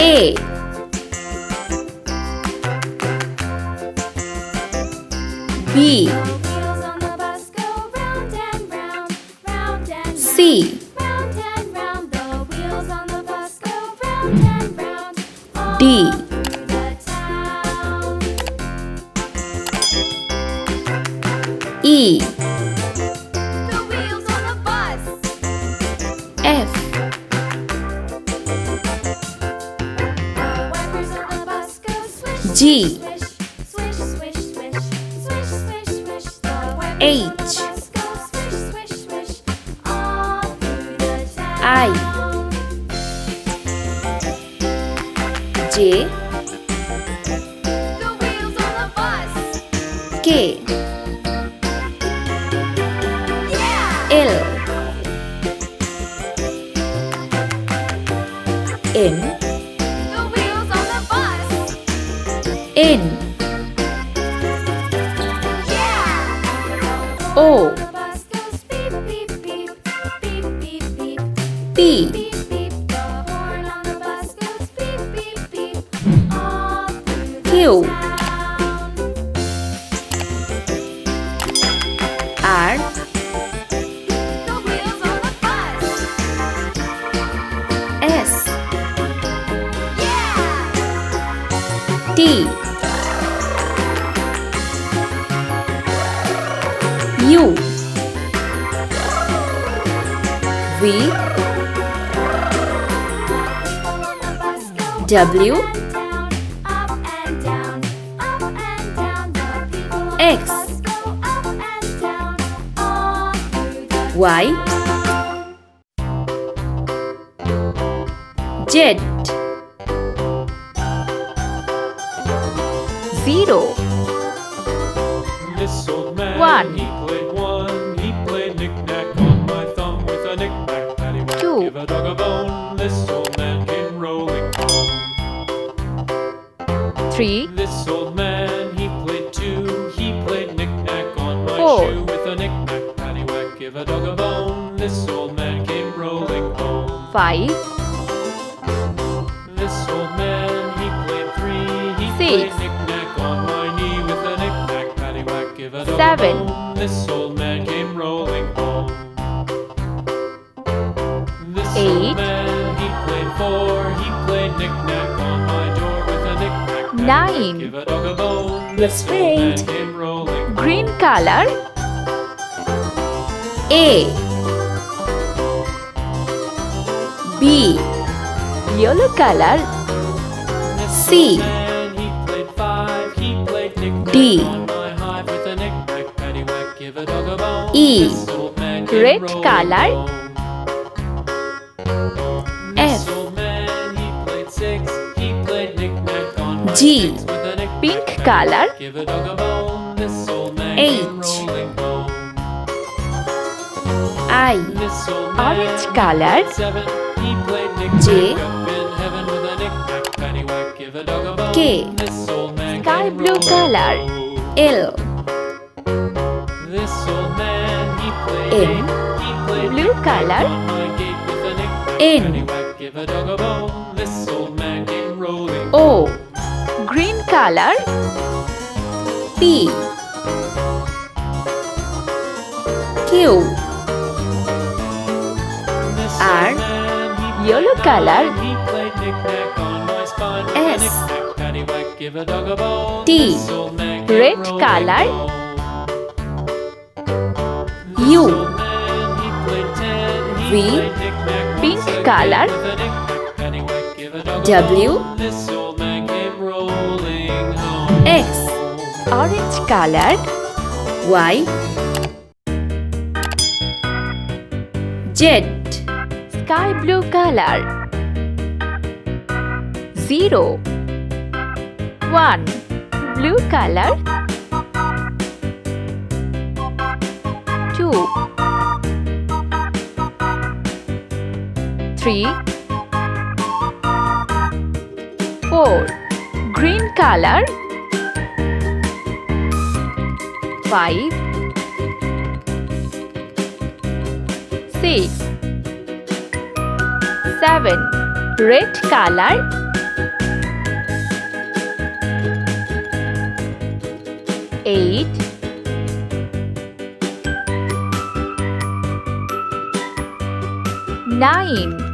A. B. C. D. E. F. G. H. I. J. K. L. N. N. O. P. Q. R. S. T. U. V. W. X. Y. Z. 0. This old man, 1. he played one. He played knick-knack on my thumb with a knick-knack, paddywhack. 2. Give a dog a bone. This old man came rolling home. 3. This old man, he played two. He played knick-knack on my 4. shoe with a knick-knack, paddywhack. Give a dog a bone. This old man came rolling home. 5. This old man, he played three. He 6. played knick-knack on my knee with a knick-knack, paddywhack. Give a dog 7. a bone. This old man came rolling home. This 8. old man, he played four. He played knick-knack on my door with a knick-knack, 9. give a dog a bone. Let's This old man paint. came rolling Green color. A. B. Yellow color. This C. old man, he played five. He played knick-knack D. on my hive with a knick-knack, paddywhack. Give a dog a bone. E. This old man came Red rolling color. home. F. This old man, he played six. He played knick-knack on my G. sticks with a knick-knack, Pink paddywhack. color. Give a dog a bone. This old man H. came rolling home. I. This old man, Orange he color. played seven. He played knick-knack J. up in heaven with a knick-knack, paddywhack. Give a dog a bone. K. This old man Sky came blue rolling color. home. L. This old man, he played M. eight. He played Blue knick-knack color. on my gate with a knick-knack, N. paddywhack. Give a dog a bone. This old man came rolling O. Green color. P. Q. This R. old man, he played Yellow nine. color. He played knick-knack on my spine with a S. knick-knack, paddywhack. Give a dog a bone. T. This old man came Red rolling color. home. U. This old man, he played 10. He V. played knick-knack Pink once again color. with a knick-knack, paddywhack. Give a dog a W. bone. This old man came rolling home. X. Orange color. Y. Z. Sky blue color. 0. 1. Blue color. 2. 3. 4. Green color. 5. 6. 7. Red color. 8 9